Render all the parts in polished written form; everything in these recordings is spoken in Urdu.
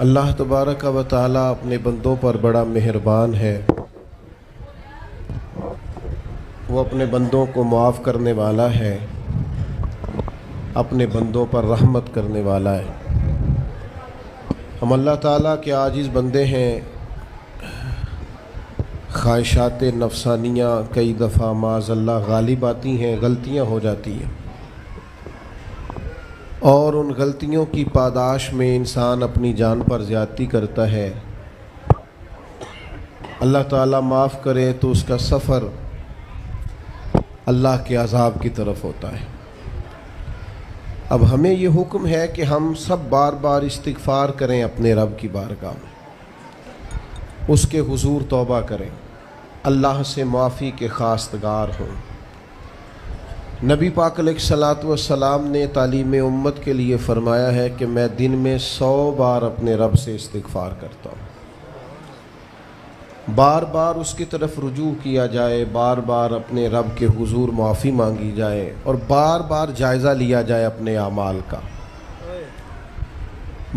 اللہ تبارک و تعالی اپنے بندوں پر بڑا مہربان ہے، وہ اپنے بندوں کو معاف کرنے والا ہے، اپنے بندوں پر رحمت کرنے والا ہے۔ ہم اللہ تعالیٰ کے عاجز بندے ہیں، خواہشات نفسانیہ کئی دفعہ معاذ اللہ غالب آتی ہیں، غلطیاں ہو جاتی ہیں، اور ان غلطیوں کی پاداش میں انسان اپنی جان پر زیادتی کرتا ہے۔ اللہ تعالیٰ معاف کرے تو اس کا سفر اللہ کے عذاب کی طرف ہوتا ہے۔ اب ہمیں یہ حکم ہے کہ ہم سب بار بار استغفار کریں اپنے رب کی بارگاہ میں، اس کے حضور توبہ کریں، اللہ سے معافی کے خواستگار ہوں۔ نبی پاک علیہ الصلاۃ والسلام نے تعلیم امت کے لیے فرمایا ہے کہ میں دن میں 100 بار اپنے رب سے استغفار کرتا ہوں۔ بار بار اس کی طرف رجوع کیا جائے، بار بار اپنے رب کے حضور معافی مانگی جائے، اور بار بار جائزہ لیا جائے اپنے اعمال کا۔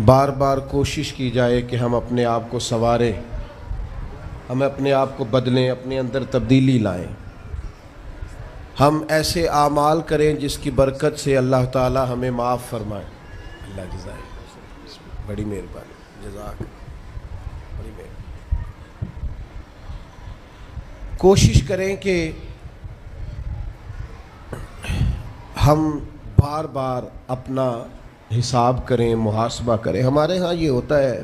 بار بار کوشش کی جائے کہ ہم اپنے آپ کو سنواریں، ہم اپنے آپ کو بدلیں، اپنے اندر تبدیلی لائیں، ہم ایسے اعمال کریں جس کی برکت سے اللہ تعالی ہمیں معاف فرمائے۔ اللہ جزائے بڑی مہربانی، جزاک بڑی مہربانی۔ کوشش کریں کہ ہم بار بار اپنا حساب کریں، محاسبہ کریں۔ ہمارے ہاں یہ ہوتا ہے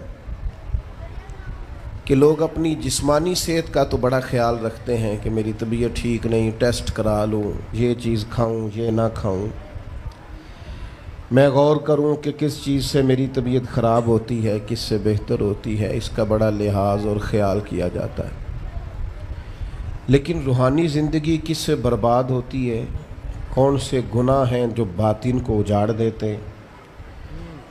کہ لوگ اپنی جسمانی صحت کا تو بڑا خیال رکھتے ہیں کہ میری طبیعت ٹھیک نہیں، ٹیسٹ کرا لوں، یہ چیز کھاؤں، یہ نہ کھاؤں، میں غور کروں کہ کس چیز سے میری طبیعت خراب ہوتی ہے، کس سے بہتر ہوتی ہے، اس کا بڑا لحاظ اور خیال کیا جاتا ہے۔ لیکن روحانی زندگی کس سے برباد ہوتی ہے، کون سے گناہ ہیں جو باطن کو اجاڑ دیتے ہیں،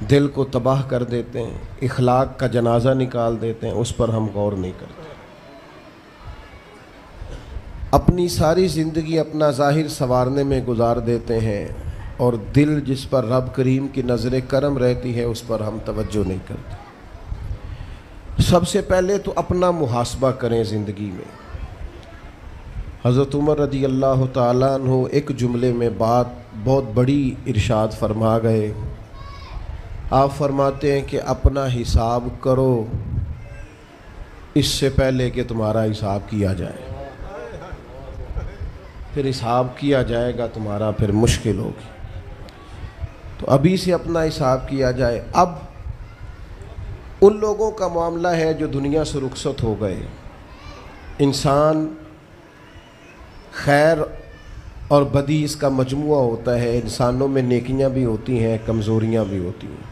دل کو تباہ کر دیتے ہیں، اخلاق کا جنازہ نکال دیتے ہیں، اس پر ہم غور نہیں کرتے۔ اپنی ساری زندگی اپنا ظاہر سنوارنے میں گزار دیتے ہیں، اور دل جس پر رب کریم کی نظر کرم رہتی ہے اس پر ہم توجہ نہیں کرتے۔ سب سے پہلے تو اپنا محاسبہ کریں زندگی میں۔ حضرت عمر رضی اللہ تعالیٰ عنہ ایک جملے میں بات بہت بڑی ارشاد فرما گئے۔ آپ فرماتے ہیں کہ اپنا حساب کرو اس سے پہلے کہ تمہارا حساب کیا جائے، پھر حساب کیا جائے گا تمہارا پھر مشکل ہوگی، تو ابھی سے اپنا حساب کیا جائے۔ اب ان لوگوں کا معاملہ ہے جو دنیا سے رخصت ہو گئے۔ انسان خیر اور بدی اس کا مجموعہ ہوتا ہے، انسانوں میں نیکیاں بھی ہوتی ہیں، کمزوریاں بھی ہوتی ہیں۔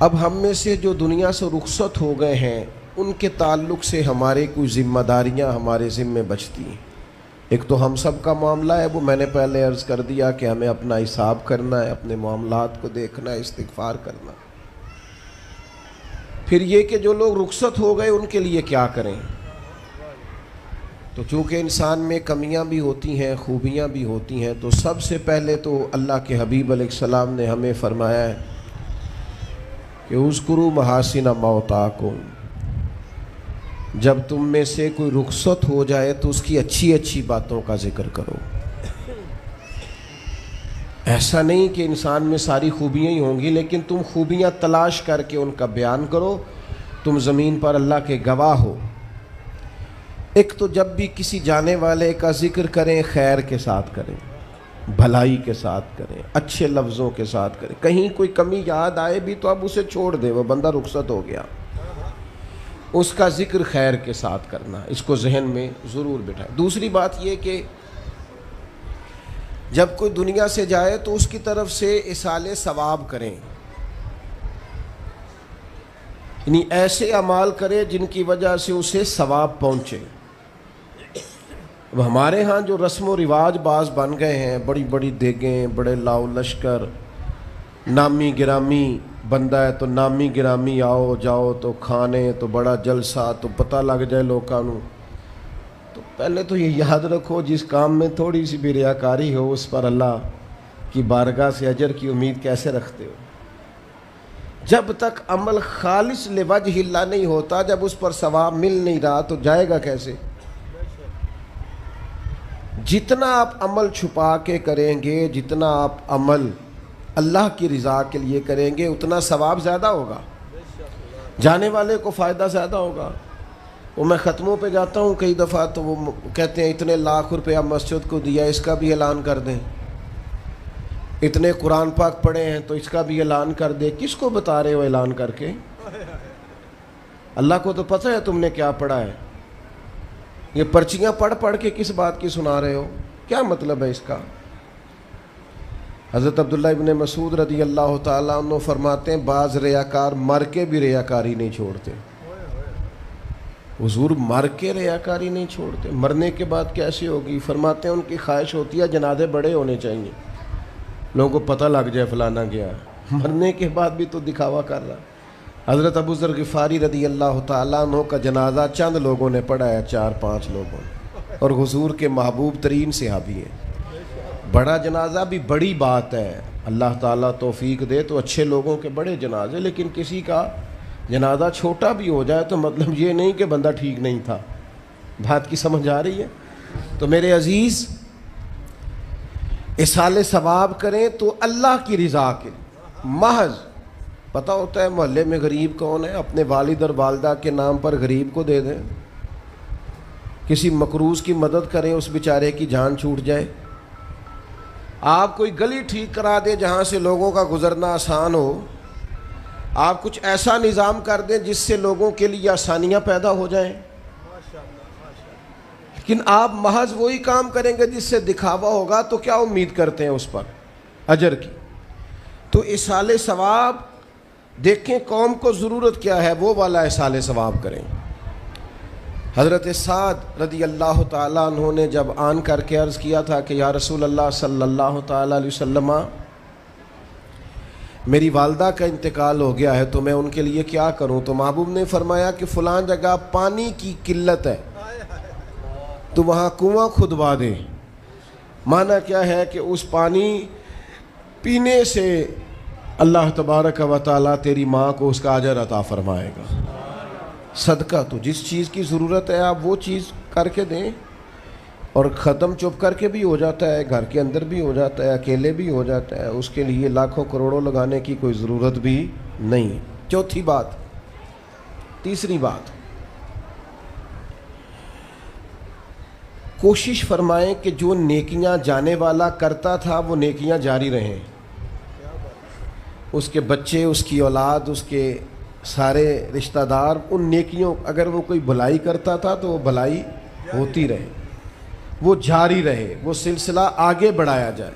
اب ہم میں سے جو دنیا سے رخصت ہو گئے ہیں ان کے تعلق سے ہمارے کوئی ذمہ داریاں ہمارے ذمے بچتی ہیں۔ ایک تو ہم سب کا معاملہ ہے، وہ میں نے پہلے عرض کر دیا کہ ہمیں اپنا حساب کرنا ہے، اپنے معاملات کو دیکھنا ہے، استغفار کرنا۔ پھر یہ کہ جو لوگ رخصت ہو گئے ان کے لیے کیا کریں۔ تو چونکہ انسان میں کمیاں بھی ہوتی ہیں، خوبیاں بھی ہوتی ہیں، تو سب سے پہلے تو اللہ کے حبیب علیہ السلام نے ہمیں فرمایا ہے کہ اذکروا محاسن موتاکم، جب تم میں سے کوئی رخصت ہو جائے تو اس کی اچھی اچھی باتوں کا ذکر کرو۔ ایسا نہیں کہ انسان میں ساری خوبیاں ہی ہوں گی، لیکن تم خوبیاں تلاش کر کے ان کا بیان کرو، تم زمین پر اللہ کے گواہ ہو۔ ایک تو جب بھی کسی جانے والے کا ذکر کریں خیر کے ساتھ کریں، بھلائی کے ساتھ کریں، اچھے لفظوں کے ساتھ کریں۔ کہیں کوئی کمی یاد آئے بھی تو اب اسے چھوڑ دے، وہ بندہ رخصت ہو گیا، اس کا ذکر خیر کے ساتھ کرنا، اس کو ذہن میں ضرور بٹھائیں۔ دوسری بات یہ کہ جب کوئی دنیا سے جائے تو اس کی طرف سے ایصال ثواب کریں، یعنی ایسے اعمال کرے جن کی وجہ سے اسے ثواب پہنچے۔ اب ہمارے ہاں جو رسم و رواج بعض بن گئے ہیں، بڑی بڑی دیگیں، بڑے لاؤ لشکر، نامی گرامی بندہ ہے تو نامی گرامی آؤ جاؤ تو کھانے تو بڑا جلسہ تو پتہ لگ جائے لوگوں کو، تو پہلے تو یہ یاد رکھو جس کام میں تھوڑی سی بھی ریاکاری ہو اس پر اللہ کی بارگاہ سے اجر کی امید کیسے رکھتے ہو؟ جب تک عمل خالص لوجہ اللہ نہیں ہوتا، جب اس پر ثواب مل نہیں رہا تو جائے گا کیسے؟ جتنا آپ عمل چھپا کے کریں گے، جتنا آپ عمل اللہ کی رضا کے لیے کریں گے، اتنا ثواب زیادہ ہوگا، جانے والے کو فائدہ زیادہ ہوگا۔ وہ میں ختموں پہ جاتا ہوں کئی دفعہ تو وہ کہتے ہیں اتنے لاکھ روپیہ مسجد کو دیا، اس کا بھی اعلان کر دیں، اتنے قرآن پاک پڑھے ہیں تو اس کا بھی اعلان کر دے۔ کس کو بتا رہے ہو اعلان کر کے؟ اللہ کو تو پتہ ہے تم نے کیا پڑھا ہے، یہ پرچیاں پڑھ پڑھ کے کس بات کی سنا رہے ہو؟ کیا مطلب ہے اس کا؟ حضرت عبداللہ ابن مسعود رضی اللہ تعالیٰ عنہ فرماتے ہیں بعض ریاکار مر کے بھی ریاکاری نہیں چھوڑتے۔ حضور مر کے ریاکاری نہیں چھوڑتے، مرنے کے بعد کیسے ہوگی؟ فرماتے ہیں ان کی خواہش ہوتی ہے جنازے بڑے ہونے چاہیے، لوگوں کو پتہ لگ جائے فلانا گیا، مرنے کے بعد بھی تو دکھاوا کر رہا۔ حضرت ابو ذر غفاری رضی اللہ تعالیٰ عنہ کا جنازہ چند لوگوں نے پڑھا ہے، 4-5 لوگوں نے، اور حضور کے محبوب ترین صحابی ہیں۔ بڑا جنازہ بھی بڑی بات ہے، اللہ تعالیٰ توفیق دے تو اچھے لوگوں کے بڑے جنازے، لیکن کسی کا جنازہ چھوٹا بھی ہو جائے تو مطلب یہ نہیں کہ بندہ ٹھیک نہیں تھا۔ بات کی سمجھ آ رہی ہے؟ تو میرے عزیز، اصال ثواب کریں تو اللہ کی رضا کے محض پتہ ہوتا ہے محلے میں غریب کون ہے، اپنے والد اور والدہ کے نام پر غریب کو دے دیں، کسی مقروض کی مدد کریں، اس بیچارے کی جان چھوٹ جائے۔ آپ کوئی گلی ٹھیک کرا دیں جہاں سے لوگوں کا گزرنا آسان ہو، آپ کچھ ایسا نظام کر دیں جس سے لوگوں کے لیے آسانیاں پیدا ہو جائیں، لیکن آپ محض وہی کام کریں گے جس سے دکھاوا ہوگا تو کیا امید کرتے ہیں اس پر اجر کی؟ تو اصال ثواب دیکھیں قوم کو ضرورت کیا ہے، وہ والا اصال ثواب کریں۔ حضرت سعد رضی اللہ تعالیٰ عنہ نے جب آن کر کے عرض کیا تھا کہ یا رسول اللہ صلی اللہ تعالیٰ علیہ وسلم، میری والدہ کا انتقال ہو گیا ہے تو میں ان کے لیے کیا کروں؟ تو محبوب نے فرمایا کہ فلاں جگہ پانی کی قلت ہے تو وہاں کنواں کھدوا دے۔ معنی کیا ہے کہ اس پانی پینے سے اللہ تبارک و تعالیٰ تیری ماں کو اس کا اجر عطا فرمائے گا۔ صدقہ تو جس چیز کی ضرورت ہے آپ وہ چیز کر کے دیں، اور ختم چپ کر کے بھی ہو جاتا ہے، گھر کے اندر بھی ہو جاتا ہے، اکیلے بھی ہو جاتا ہے، اس کے لیے لاکھوں کروڑوں لگانے کی کوئی ضرورت بھی نہیں۔ چوتھی بات، تیسری بات، کوشش فرمائیں کہ جو نیکیاں جانے والا کرتا تھا وہ نیکیاں جاری رہیں، اس کے بچے، اس کی اولاد، اس کے سارے رشتہ دار ان نیکیوں، اگر وہ کوئی بھلائی کرتا تھا تو وہ بھلائی ہوتی رہے، وہ جاری رہے، وہ سلسلہ آگے بڑھایا جائے۔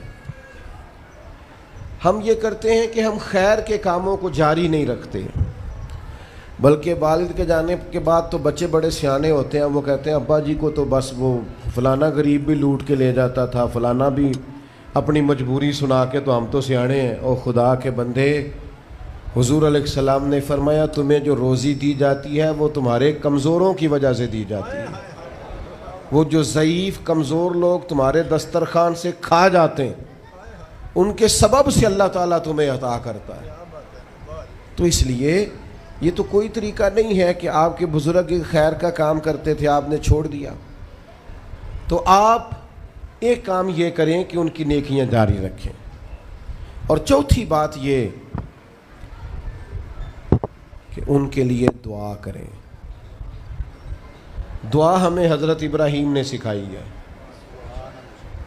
ہم یہ کرتے ہیں کہ ہم خیر کے کاموں کو جاری نہیں رکھتے، بلکہ والد کے جانے کے بعد تو بچے بڑے سیانے ہوتے ہیں، وہ کہتے ہیں ابا جی کو تو بس وہ فلانا غریب بھی لوٹ کے لے جاتا تھا، فلانا بھی اپنی مجبوری سنا کے، تو ہم تو سیانے ہیں۔ او خدا کے بندے، حضور علیہ السلام نے فرمایا تمہیں جو روزی دی جاتی ہے وہ تمہارے کمزوروں کی وجہ سے دی جاتی ہے، وہ جو ضعیف کمزور لوگ تمہارے دسترخوان سے کھا جاتے ہیں ان کے سبب سے اللہ تعالیٰ تمہیں عطا کرتا ہے۔ تو اس لیے یہ تو کوئی طریقہ نہیں ہے کہ آپ کے بزرگ خیر کا کام کرتے تھے آپ نے چھوڑ دیا، تو آپ ایک کام یہ کریں کہ ان کی نیکیاں جاری رکھیں۔ اور چوتھی بات یہ کہ ان کے لیے دعا کریں۔ دعا ہمیں حضرت ابراہیم نے سکھائی ہے،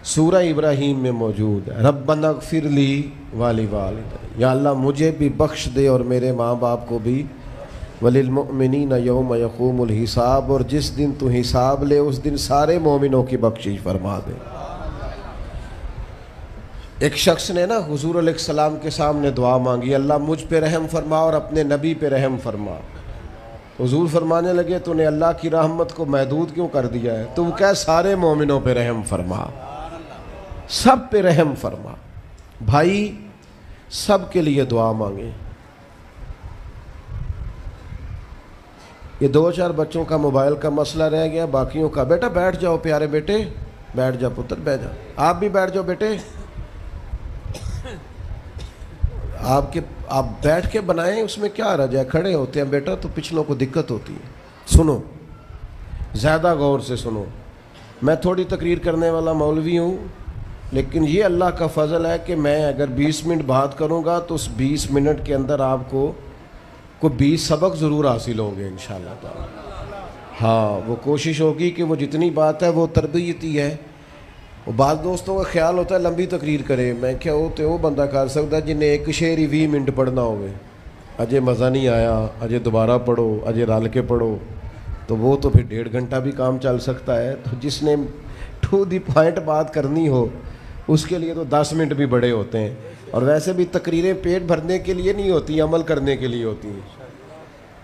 سورہ ابراہیم میں موجود ہے، ربنا اغفر لی ولوالدی، یا اللہ مجھے بھی بخش دے اور میرے ماں باپ کو بھی، وللمؤمنین یوم یقوم الحساب، اور جس دن تو حساب لے اس دن سارے مومنوں کی بخشش فرما دے۔ ایک شخص نے نا حضور علیہ السلام کے سامنے دعا مانگی، اللہ مجھ پہ رحم فرما اور اپنے نبی پہ رحم فرما۔ حضور فرمانے لگے تو نے اللہ کی رحمت کو محدود کیوں کر دیا ہے؟ تو کہہ سارے مومنوں پہ رحم فرما، سب پہ رحم فرما۔ بھائی سب کے لیے دعا مانگیں۔ یہ 2-4 بچوں کا موبائل کا مسئلہ رہ گیا، باقیوں کا بیٹا بیٹھ جاؤ، پیارے بیٹے بیٹھ جاؤ، پتر بیٹھ جاؤ، آپ بھی بیٹھ جاؤ بیٹے، آپ بیٹھ کے بنائیں، اس میں کیا حرج ہے، کھڑے ہوتے ہیں بیٹا تو پچھلوں کو دقت ہوتی ہے۔ سنو، زیادہ غور سے سنو، میں تھوڑی تقریر کرنے والا مولوی ہوں، لیکن یہ اللہ کا فضل ہے کہ میں اگر 20 منٹ بات کروں گا تو اس 20 منٹ کے اندر آپ کو 20 سبق ضرور حاصل ہوں گے انشاءاللہ تعالی۔ ہاں، وہ کوشش ہوگی کہ وہ جتنی بات ہے وہ تربیتی ہے۔ وہ بعض دوستوں کا خیال ہوتا ہے لمبی تقریر کرے، میں کیا ہوتے وہ بندہ کر سکتا ہے جنہیں ایک شعر ہی 20 منٹ پڑھنا ہوئے، اجے مزہ نہیں آیا، اجے دوبارہ پڑھو، اجے رل کے پڑھو، تو وہ تو پھر 1.5 گھنٹہ بھی کام چل سکتا ہے۔ تو جس نے ٹو دی پوائنٹ بات کرنی ہو اس کے لیے تو 10 منٹ بھی بڑے ہوتے ہیں، اور ویسے بھی تقریریں پیٹ بھرنے کے لیے نہیں ہوتی، عمل کرنے کے لیے ہوتی ہیں۔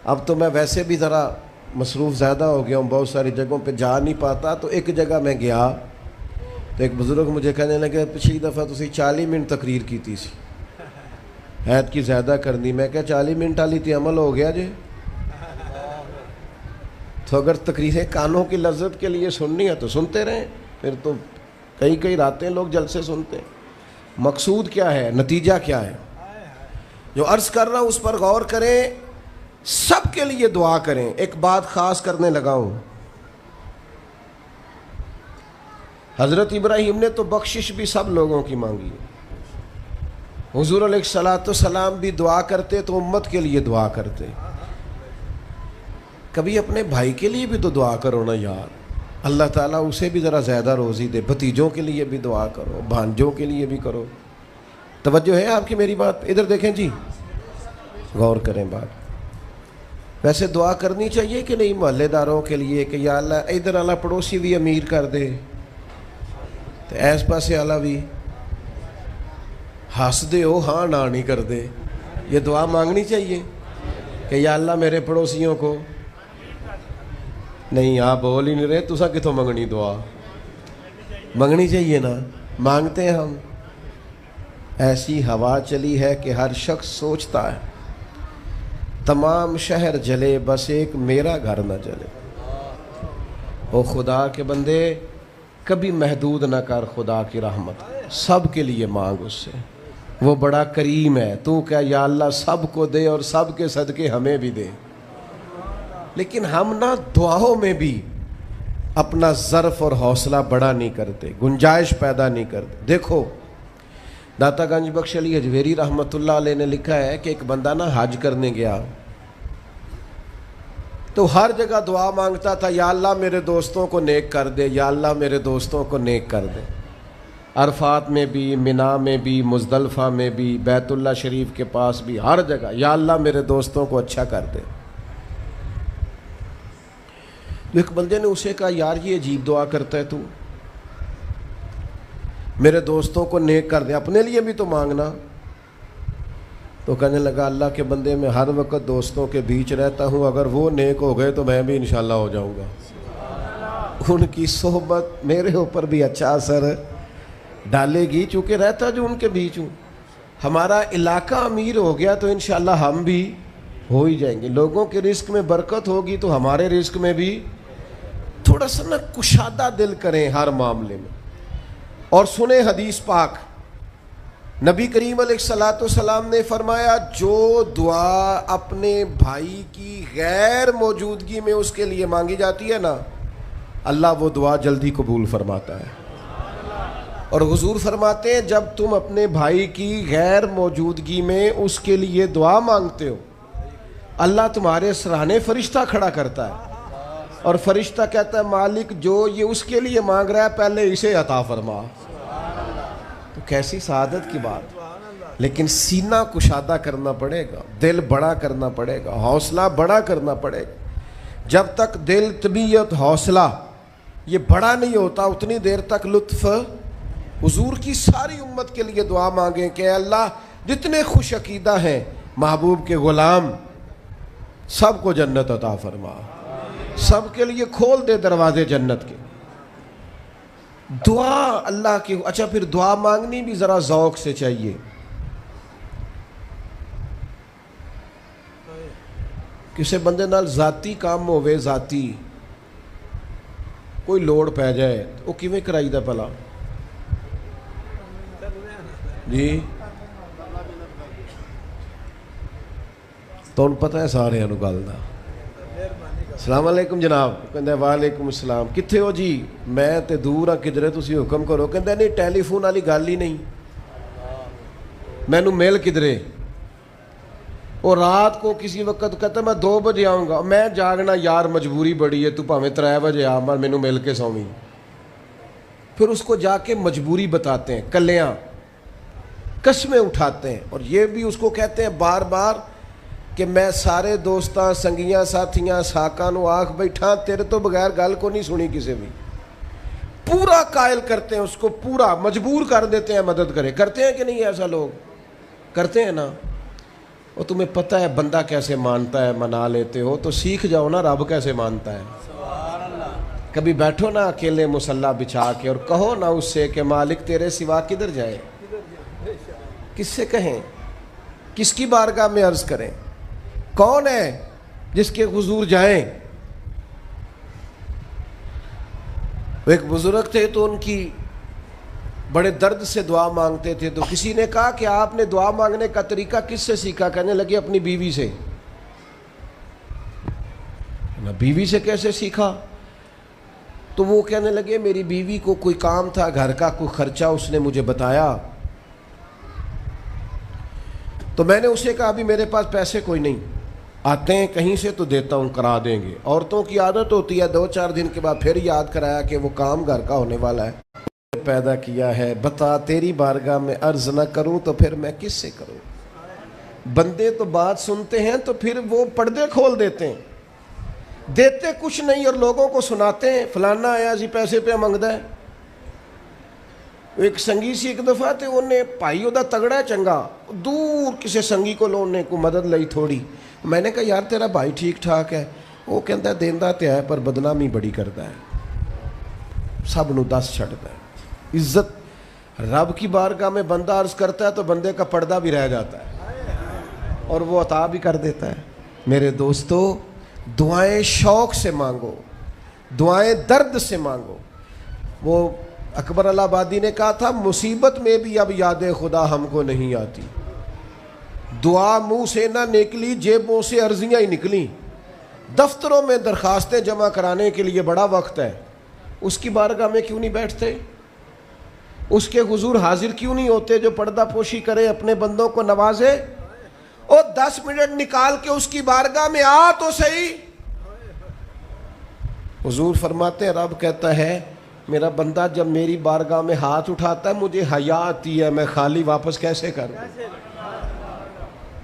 اب تو میں ویسے بھی ذرا مصروف زیادہ ہو گیا ہوں، بہت ساری جگہوں پہ جا نہیں پاتا، تو ایک جگہ میں گیا تو ایک بزرگ مجھے کہنے لگے پچھلی دفعہ تسی 40 منٹ تقریر کی تھی سی، حید کی زیادہ کرنی۔ میں کہا 40 منٹ والی تھی، عمل ہو گیا جی۔ تو اگر تقریریں کانوں کی لذت کے لیے سننی ہے تو سنتے رہیں، پھر تو کئی راتیں لوگ جلسے سنتے ہیں۔ مقصود کیا ہے، نتیجہ کیا ہے؟ جو عرض کر رہا ہوں اس پر غور کریں، سب کے لیے دعا کریں۔ ایک بات خاص کرنے لگا ہوں، حضرت ابراہیم نے تو بخشش بھی سب لوگوں کی مانگی، حضور علیہ الصلوۃ والسلام بھی دعا کرتے تو امت کے لیے دعا کرتے۔ کبھی اپنے بھائی کے لیے بھی تو دعا کرو نا یار، اللہ تعالیٰ اسے بھی ذرا زیادہ روزی دے، بھتیجوں کے لیے بھی دعا کرو، بھانجوں کے لیے بھی کرو۔ توجہ ہے آپ کی میری بات؟ ادھر دیکھیں جی، غور کریں بات۔ ویسے دعا کرنی چاہیے کہ نہیں محلے داروں کے لیے کہ یا اللہ ادھر والا پڑوسی بھی امیر کر دے تو ایس پاسے والا بھی ہنس دے ہو ہاں نہ نہیں کر دے، یہ دعا مانگنی چاہیے کہ یا اللہ میرے پڑوسیوں کو۔ نہیں آپ بول ہی نہیں رہے، تسا کتوں منگنی دعا؟ منگنی چاہیے نا، مانگتے ہیں ہم۔ ایسی ہوا چلی ہے کہ ہر شخص سوچتا ہے تمام شہر جلے بس ایک میرا گھر نہ جلے۔ او خدا کے بندے کبھی محدود نہ کر خدا کی رحمت، سب کے لیے مانگ اس سے، وہ بڑا کریم ہے۔ تو کیا یا اللہ سب کو دے اور سب کے صدقے ہمیں بھی دے۔ لیکن ہم نہ دعاؤں میں بھی اپنا ظرف اور حوصلہ بڑا نہیں کرتے، گنجائش پیدا نہیں کرتے۔ دیکھو داتا گنج بخش علی اجویری رحمۃ اللہ علیہ نے لکھا ہے کہ ایک بندہ نا حج کرنے گیا تو ہر جگہ دعا مانگتا تھا، یا اللہ میرے دوستوں کو نیک کر دے، یا اللہ میرے دوستوں کو نیک کر دے۔ عرفات میں بھی، منا میں بھی، مزدلفہ میں بھی، بیت اللہ شریف کے پاس بھی، ہر جگہ یا اللہ میرے دوستوں کو اچھا کر دے۔ تو ایک بندے نے اسے کہا یار یہ عجیب دعا کرتا ہے تو، میرے دوستوں کو نیک کر دے، اپنے لیے بھی تو مانگنا۔ تو کہنے لگا اللہ کے بندے میں ہر وقت دوستوں کے بیچ رہتا ہوں، اگر وہ نیک ہو گئے تو میں بھی انشاءاللہ ہو جاؤں گا۔ ان کی صحبت میرے اوپر بھی اچھا اثر ڈالے گی، چونکہ رہتا جو ان کے بیچ ہوں۔ ہمارا علاقہ امیر ہو گیا تو انشاءاللہ ہم بھی ہو ہی جائیں گے۔ لوگوں کے رزق میں برکت ہوگی تو ہمارے رزق میں بھی تھوڑا سا نا کشادہ دل کریں ہر معاملے میں۔ اور سنیں حدیث پاک، نبی کریم علیہ الصلوۃ والسلام نے فرمایا جو دعا اپنے بھائی کی غیر موجودگی میں اس کے لیے مانگی جاتی ہے نا، اللہ وہ دعا جلدی قبول فرماتا ہے۔ اور حضور فرماتے ہیں جب تم اپنے بھائی کی غیر موجودگی میں اس کے لیے دعا مانگتے ہو، اللہ تمہارے سرانے فرشتہ کھڑا کرتا ہے اور فرشتہ کہتا ہے مالک جو یہ اس کے لیے مانگ رہا ہے پہلے اسے عطا فرما۔ تو کیسی سعادت کی بات۔ لیکن سینہ کشادہ کرنا پڑے گا، دل بڑا کرنا پڑے گا، حوصلہ بڑا کرنا پڑے گا۔ جب تک دل، طبیعت، حوصلہ یہ بڑا نہیں ہوتا اتنی دیر تک لطف۔ حضور کی ساری امت کے لیے دعا مانگیں کہ اے اللہ جتنے خوش عقیدہ ہیں محبوب کے غلام سب کو جنت عطا فرما، سب کے لیے کھول دے دروازے جنت کے۔ دعا اللہ کی۔ اچھا پھر دعا مانگنی بھی ذرا ذوق سے چاہیے۔ کسی بندے نال ذاتی کام ہوئے، ذاتی کوئی لوڑ پہ جائے وہ کیویں کرائی دا پلا جی؟ تو پتہ ہے سارے گل دا۔ السلام علیکم جناب، کہندا وعلیکم السلام، کتھے ہو جی؟ میں تے دور ہاں کدھرے، تسی حکم کرو۔ کہندا نہیں ٹیلی فون والی گل ہی نہیں، مینوں مل کدھرے؟ اور رات کو کسی وقت کہتا میں 2 بجے آؤں گا، میں جاگنا یار مجبوری بڑی ہے، تو پاویں 3 بجے آ، مینوں مل کے سوویں۔ پھر اس کو جا کے مجبوری بتاتے ہیں، کلیاں قسمیں اٹھاتے ہیں، اور یہ بھی اس کو کہتے ہیں بار بار کہ میں سارے دوستاں سنگیاں ساتھیاں ساکاں نو آکھ بیٹھا، تیرے تو بغیر گل کو نہیں سنی کسی بھی۔ پورا قائل کرتے ہیں اس کو، پورا مجبور کر دیتے ہیں مدد کرے۔ کرتے ہیں کہ نہیں ایسا؟ لوگ کرتے ہیں نا۔ اور تمہیں پتہ ہے بندہ کیسے مانتا ہے، منا لیتے ہو تو سیکھ جاؤ نا رب کیسے مانتا ہے۔ کبھی بیٹھو نا اکیلے مصلی بچھا کے اور کہو نا اس سے کہ مالک تیرے سوا کدھر جائے، کس سے کہیں، کس کی بارگاہ میں عرض کریں، کون ہے جس کے حضور جائیں؟ ایک بزرگ تھے تو ان کی بڑے درد سے دعا مانگتے تھے، تو کسی نے کہا کہ آپ نے دعا مانگنے کا طریقہ کس سے سیکھا؟ کہنے لگے اپنی بیوی سے۔ بیوی سے کیسے سیکھا؟ تو وہ کہنے لگے میری بیوی کو کوئی کام تھا گھر کا، کوئی خرچہ اس نے مجھے بتایا، تو میں نے اسے کہا ابھی میرے پاس پیسے کوئی نہیں، آتے ہیں کہیں سے تو دیتا ہوں، کرا دیں گے۔ عورتوں کی عادت ہوتی ہے 2-4 دن کے بعد پھر یاد کرایا کہ وہ کام گھر کا ہونے والا ہے، پیدا کیا ہے، بتا تیری بارگاہ میں عرض نہ کروں تو پھر میں کس سے کروں؟ بندے تو بات سنتے ہیں تو پھر وہ پردے کھول دیتے ہیں، دیتے کچھ نہیں اور لوگوں کو سناتے ہیں فلانا آیا جی پیسے پہ منگدا ہے۔ ایک سنگی سی ایک دفعہ تے انہیں پائی دا تگڑا ہے چنگا، دور کسی سنگی کو لونے کو مدد لئی تھوڑی، میں نے کہا یار تیرا بھائی ٹھیک ٹھاک ہے؟ وہ کہتا ہے دیندا تے ہے پر بدنامی بڑی کرتا ہے، سب نو دس چھڑتا ہے۔ عزت رب کی بارگاہ میں بندہ عرض کرتا ہے تو بندے کا پردہ بھی رہ جاتا ہے اور وہ عطا بھی کر دیتا ہے۔ میرے دوستو دعائیں شوق سے مانگو، دعائیں درد سے مانگو۔ وہ اکبر الہٰبادی نے کہا تھا مصیبت میں بھی اب یاد خدا ہم کو نہیں آتی، دعا منہ سے نہ نکلی جیبوں سے عرضیاں ہی نکلیں، دفتروں میں درخواستیں جمع کرانے کے لیے بڑا وقت ہے، اس کی بارگاہ میں کیوں نہیں بیٹھتے؟ اس کے حضور حاضر کیوں نہیں ہوتے جو پردہ پوشی کرے، اپنے بندوں کو نوازے؟ اور 10 منٹ نکال کے اس کی بارگاہ میں آ تو صحیح۔ حضور فرماتے ہیں رب کہتا ہے میرا بندہ جب میری بارگاہ میں ہاتھ اٹھاتا ہے مجھے حیا آتی ہے، میں خالی واپس کیسے کروں؟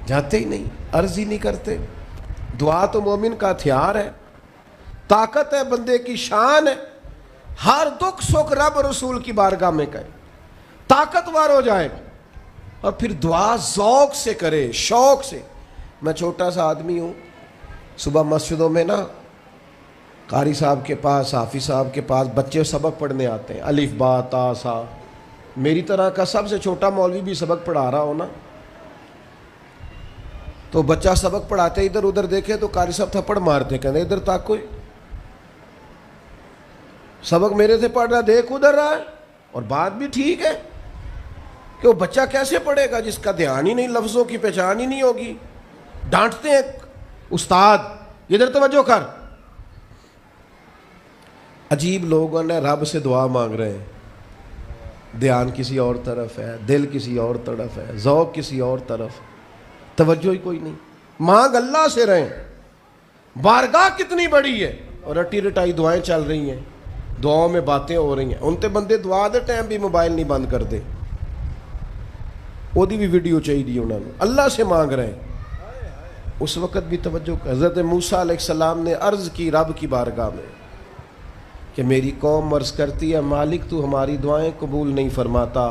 جاتے ہی نہیں، عرض ہی نہیں کرتے۔ دعا تو مومن کا ہتھیار ہے، طاقت ہے بندے کی، شان ہے، ہر دکھ سکھ رب رسول کی بارگاہ میں کہے، طاقتور ہو جائے اور پھر دعا ذوق سے کرے، شوق سے۔ میں چھوٹا سا آدمی ہوں، صبح مسجدوں میں نا قاری صاحب کے پاس، حافظ صاحب کے پاس بچے سبق پڑھنے آتے ہیں، الف با تا سا، میری طرح کا سب سے چھوٹا مولوی بھی سبق پڑھا رہا ہو نا، تو بچہ سبق پڑھاتے ادھر ادھر دیکھے تو قاری صاحب تھپڑ مارتے، کہتے ادھر تک کوئی سبق میرے سے پڑھ رہا، دیکھ ادھر رہا ہے۔ اور بات بھی ٹھیک ہے کہ وہ بچہ کیسے پڑھے گا جس کا دھیان ہی نہیں، لفظوں کی پہچان ہی نہیں ہوگی۔ ڈانٹتے ہیں استاد ادھر توجہ کر۔ عجیب لوگوں نے رب سے دعا مانگ رہے ہیں، دھیان کسی اور طرف ہے، دل کسی اور طرف ہے، ذوق کسی اور طرف، توجہ ہی کوئی نہیں۔ مانگ اللہ سے رہیں، بارگاہ کتنی بڑی ہے اور رٹی رٹائی دعائیں چل رہی ہیں، دعاؤں میں باتیں ہو رہی ہیں۔ ان تے بندے دعا دے ٹائم بھی موبائل نہیں بند کر دے، وہ دی بھی ویڈیو چاہیے انہوں نے، اللہ سے مانگ رہے ہیں۔ اس وقت بھی توجہ کر، حضرت موسیٰ علیہ السلام نے عرض کی رب کی بارگاہ میں کہ میری قوم عرض کرتی ہے مالک تو ہماری دعائیں قبول نہیں فرماتا،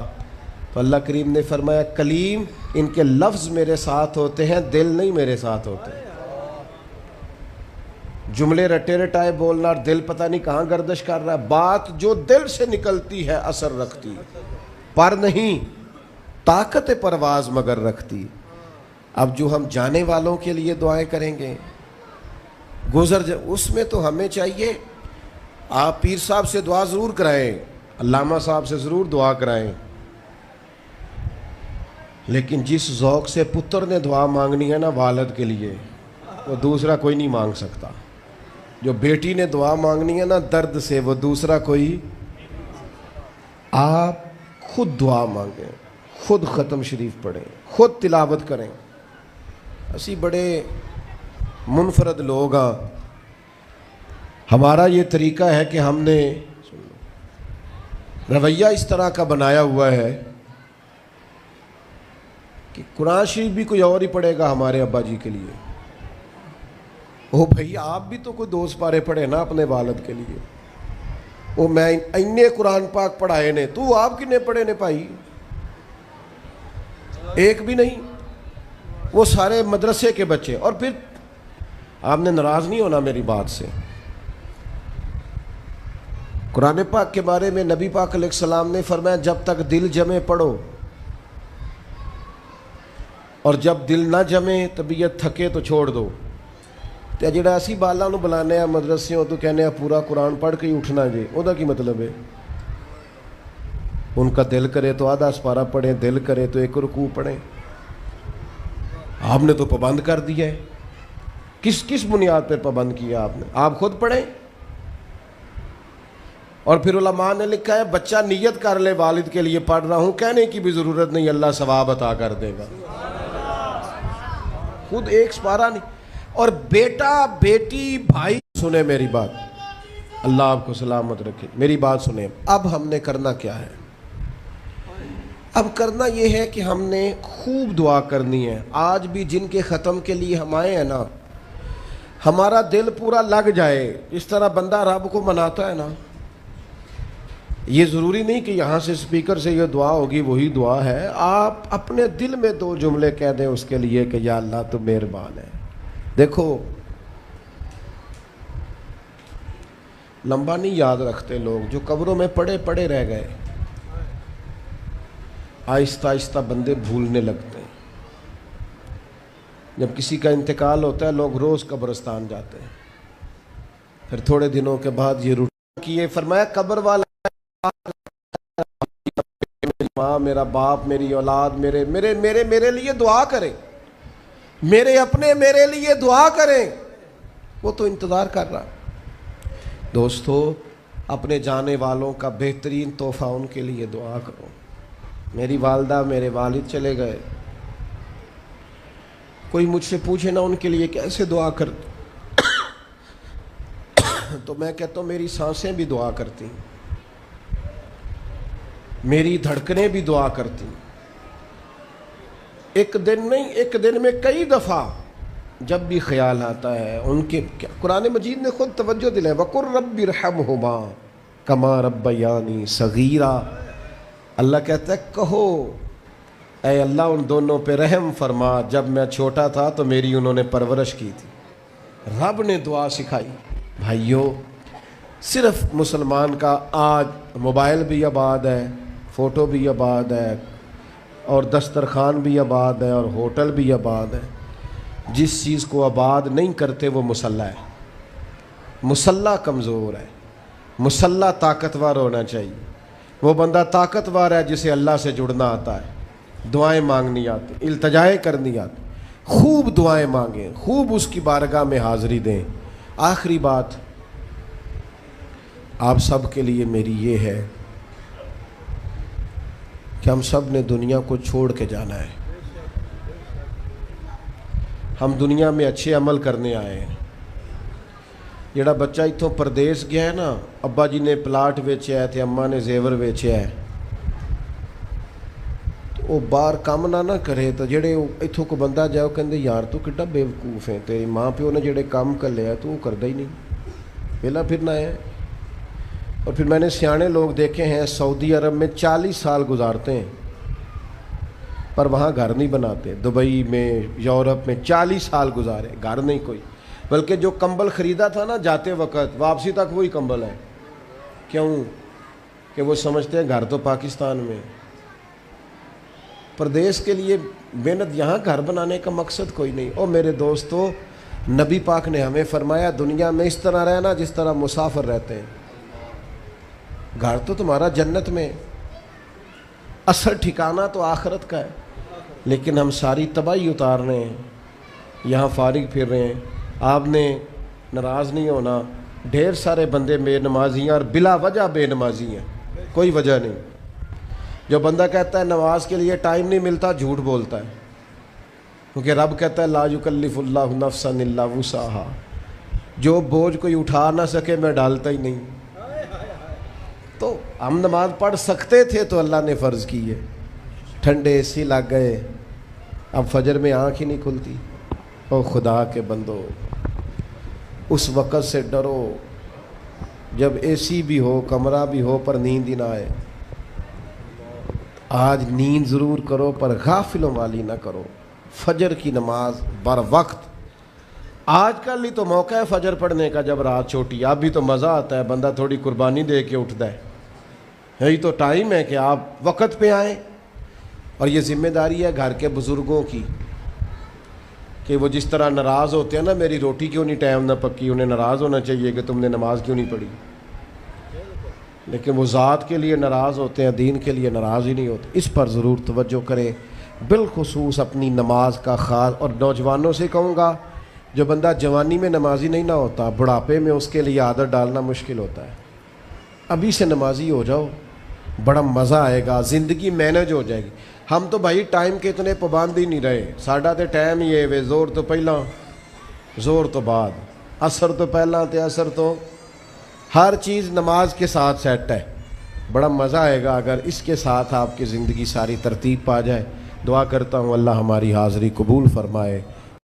تو اللہ کریم نے فرمایا کلیم ان کے لفظ میرے ساتھ ہوتے ہیں، دل نہیں میرے ساتھ ہوتے۔ جملے رٹے رٹائے بولنا اور دل پتہ نہیں کہاں گردش کر رہا ہے، بات جو دل سے نکلتی ہے اثر رکھتی، پر نہیں طاقت پرواز مگر رکھتی۔ اب جو ہم جانے والوں کے لیے دعائیں کریں گے، اس میں تو ہمیں چاہیے آپ پیر صاحب سے دعا ضرور کرائیں، علامہ صاحب سے ضرور دعا کرائیں، لیکن جس ذوق سے پتر نے دعا مانگنی ہے نا والد کے لیے، وہ دوسرا کوئی نہیں مانگ سکتا. جو بیٹی نے دعا مانگنی ہے نا درد سے، وہ دوسرا کوئی. آپ خود دعا مانگیں، خود ختم شریف پڑھیں، خود تلاوت کریں. اسی بڑے منفرد لوگ ہاں. ہمارا یہ طریقہ ہے کہ ہم نے رویہ اس طرح کا بنایا ہوا ہے کہ قرآن شریف بھی کوئی اور ہی پڑھے گا ہمارے ابا جی کے لیے. او بھائی آپ بھی تو کوئی 2 پارے پڑھے نا اپنے والد کے لیے. وہ میں اینے قرآن پاک پڑھائے نے، تو آپ کنے پڑھے نے بھائی؟ ایک بھی نہیں. وہ سارے مدرسے کے بچے. اور پھر آپ نے ناراض نہیں ہونا میری بات سے. قرآن پاک کے بارے میں نبی پاک علیہ السلام نے فرمایا جب تک دل جمے پڑھو، اور جب دل نہ جمے طبیعت تھکے تو چھوڑ دو. تو جڑا اسی بالاں نو بلانے ہیں مدرسیوں تو کہنے ہیں پورا قرآن پڑھ کے ہی اٹھنا جی، وہ کی مطلب ہے؟ ان کا دل کرے تو آدھا سپارہ پڑھیں، دل کرے تو 1 رکوع پڑھیں. آپ نے تو پابند کر دیا ہے. کس بنیاد پر پابند کیا آپ نے؟ آپ خود پڑھیں. اور پھر علماء نے لکھا ہے بچہ نیت کر لے والد کے لیے پڑھ رہا ہوں، کہنے کی بھی ضرورت نہیں، اللہ ثواب عطا کر دے گا. خود 1 سپارہ نہیں. اور بیٹا بیٹی بھائی سنیں میری بات، اللہ آپ کو سلامت رکھے. میری بات سنیں. اب ہم نے کرنا کیا ہے؟ اب کرنا یہ ہے کہ ہم نے خوب دعا کرنی ہے. آج بھی جن کے ختم کے لیے ہم آئے ہیں نا، ہمارا دل پورا لگ جائے. اس طرح بندہ رب کو مناتا ہے نا، یہ ضروری نہیں کہ یہاں سے سپیکر سے یہ دعا ہوگی وہی دعا ہے. آپ اپنے دل میں 2 جملے کہہ دیں اس کے لیے کہ یا اللہ تو مہربان ہے. دیکھو لمبا نہیں یاد رکھتے لوگ، جو قبروں میں پڑے رہ گئے. آہستہ آہستہ بندے بھولنے لگتے ہیں. جب کسی کا انتقال ہوتا ہے لوگ روز قبرستان جاتے ہیں. پھر تھوڑے دنوں کے بعد یہ روٹین کیے. فرمایا قبر والا میری ماں، میرا باپ، میری اولاد میرے میرے میرے میرے لیے دعا کریں، میرے اپنے میرے لیے دعا کریں. وہ تو انتظار کر رہا. دوستو اپنے جانے والوں کا بہترین تحفہ ان کے لیے دعا کرو. میری والدہ میرے والد چلے گئے، کوئی مجھ سے پوچھے نا ان کے لیے کیسے دعا کرتے تو میں کہتا ہوں میری سانسیں بھی دعا کرتی، میری دھڑکنیں بھی دعا کرتی. ایک دن نہیں، ایک دن میں کئی دفعہ جب بھی خیال آتا ہے ان کے. قرآن مجید نے خود توجہ دلائی وَقُلْ رَبِّ ارْحَمْهُمَا كَمَا رَبَّيَانِي صَغِيرًا. اللہ کہتا ہے کہو اے اللہ ان دونوں پہ رحم فرما، جب میں چھوٹا تھا تو میری انہوں نے پرورش کی تھی. رب نے دعا سکھائی. بھائیو صرف مسلمان کا آج موبائل بھی آباد ہے، فوٹو بھی آباد ہے، اور دسترخوان بھی آباد ہے، اور ہوٹل بھی آباد ہے. جس چیز کو آباد نہیں کرتے وہ مسلح ہے. مسلح کمزور ہے، مسلح طاقتور ہونا چاہیے. وہ بندہ طاقتور ہے جسے اللہ سے جڑنا آتا ہے، دعائیں مانگنی آتی، التجائیں کرنی آتی. خوب دعائیں مانگیں، خوب اس کی بارگاہ میں حاضری دیں. آخری بات آپ سب کے لیے میری یہ ہے کہ ہم سب نے دنیا کو چھوڑ کے جانا ہے. ہم دنیا میں اچھے عمل کرنے آئے ہیں. جڑا بچہ اتوں پردیس گیا ہے نا، ابا جی نے پلاٹ ویچیا ہے تے اماں نے زیور ویچیا ہے، تو وہ باہر کام نہ کرے تو جڑے اتوں کو بندہ جائے وہ کہندے یار تو کڈا بے وقوف ہے، تیری ماں پیو نے جڑے کام کر لیا تو وہ کردا ہی نہیں، ویلا پھرنا ہے. اور پھر میں نے سیانے لوگ دیکھے ہیں سعودی عرب میں 40 سال گزارتے ہیں پر وہاں گھر نہیں بناتے. دبئی میں، یورپ میں 40 سال گزارے، گھر نہیں کوئی. بلکہ جو کمبل خریدا تھا نا جاتے وقت واپسی تک وہی کمبل ہے. کیوں؟ کہ وہ سمجھتے ہیں گھر تو پاکستان میں. پردیس کے لیے محنت، یہاں گھر بنانے کا مقصد کوئی نہیں. اور میرے دوستو نبی پاک نے ہمیں فرمایا دنیا میں اس طرح رہنا جس طرح مسافر رہتے ہیں. گھر تو تمہارا جنت میں، اصل ٹھکانہ تو آخرت کا ہے. لیکن ہم ساری تباہی اتار رہے ہیں، یہاں فارغ پھر رہے ہیں. آپ نے ناراض نہیں ہونا. ڈھیر سارے بندے بے نمازی ہیں اور بلا وجہ بے نمازی ہیں, کوئی وجہ نہیں. جو بندہ کہتا ہے نماز کے لیے ٹائم نہیں ملتا, جھوٹ بولتا ہے, کیونکہ رب کہتا ہے لا یکلف اللہ نفسا الا وسعہا, جو بوجھ کوئی اٹھا نہ سکے میں ڈالتا ہی نہیں. تو ہم نماز پڑھ سکتے تھے تو اللہ نے فرض کی ہے. ٹھنڈے اے سی لگ گئے, اب فجر میں آنکھ ہی نہیں کھلتی. او خدا کے بندو, اس وقت سے ڈرو جب اے سی بھی ہو, کمرہ بھی ہو, پر نیند ہی نہ آئے. آج نیند ضرور کرو پر غافلوں والی نہ کرو. فجر کی نماز بر وقت. آج کل ہی تو موقع ہے فجر پڑھنے کا جب رات چھوٹی. اب بھی تو مزہ آتا ہے, بندہ تھوڑی قربانی دے کے اٹھتا ہے. یہی تو ٹائم ہے کہ آپ وقت پہ آئیں. اور یہ ذمہ داری ہے گھر کے بزرگوں کی کہ وہ جس طرح ناراض ہوتے ہیں نا, میری روٹی کیوں نہیں ٹائم نہ پکی, انہیں ناراض ہونا چاہیے کہ تم نے نماز کیوں نہیں پڑھی. لیکن وہ ذات کے لیے ناراض ہوتے ہیں, دین کے لیے ناراض ہی نہیں ہوتے. اس پر ضرور توجہ کریں, بالخصوص اپنی نماز کا خاص. اور نوجوانوں سے کہوں گا, جو بندہ جوانی میں نمازی نہیں نہ ہوتا, بڑھاپے میں اس کے لیے عادت ڈالنا مشکل ہوتا ہے. ابھی سے نمازی ہو جاؤ, بڑا مزہ آئے گا, زندگی مینج ہو جائے گی. ہم تو بھائی ٹائم کے اتنے پابند ہی نہیں رہے. ساڈا تے ٹائم ہی ہے وے, زور تو پہلا زور تو بعد, عصر تو پہلا تے عصر تو, ہر چیز نماز کے ساتھ سیٹ ہے. بڑا مزہ آئے گا اگر اس کے ساتھ آپ کی زندگی ساری ترتیب پا جائے. دعا کرتا ہوں اللہ ہماری حاضری قبول فرمائے.